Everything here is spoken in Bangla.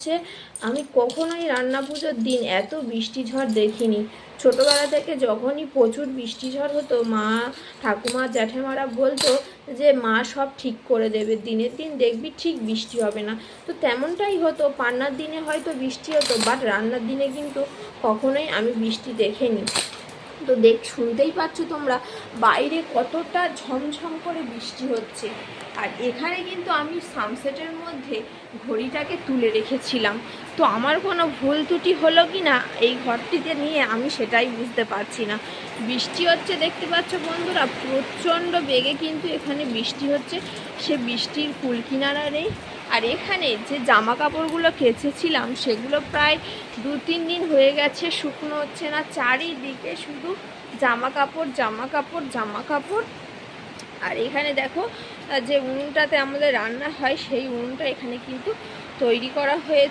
হচ্ছে আমি কখনোই রান্না পুজোর দিন এত বৃষ্টি ঝড় দেখিনি। ছোটোবেলা থেকে যখনই প্রচুর বৃষ্টি ঝড় হতো, মা, ঠাকুমা, জ্যাঠামারা বলতো যে মা সব ঠিক করে দেবে, দিনের দিন দেখবি ঠিক বৃষ্টি হবে না। তো তেমনটাই হতো, পান্নার দিনে হয়তো বৃষ্টি হতো, বাট রান্নার দিনে কিন্তু কখনোই আমি বৃষ্টি দেখিনি। তো শুনতেই পাচ্ছ তোমরা বাইরে কতটা ঝমঝম করে বৃষ্টি হচ্ছে। আর এখানে কিন্তু আমি সানসেটের মধ্যে ঘড়িটাকে তুলে রেখেছিলাম। তো আমার কোনো ভুল ত্রুটি হলো কি না এই ঘরটিতে নিয়ে আমি সেটাই বুঝতে পারছি না। বৃষ্টি হচ্ছে দেখতে পাচ্ছ বন্ধুরা, প্রচণ্ড বেগে কিন্তু এখানে বৃষ্টি হচ্ছে। সে বৃষ্টির কুল কিনারা নেই। আর এখানে যে জামা কাপড়গুলো কেচেছিলাম সেগুলো প্রায় 2-3 দিন হয়ে গেছে, শুকনো হচ্ছে না। চারিদিকে শুধু জামা কাপড় জামা কাপড় জামা কাপড়। আর এখানে দেখো যে উনুনটাতে আমাদের রান্না হয় সেই উনুনটা এখানে কিন্তু তৈরি করা হয়েছে।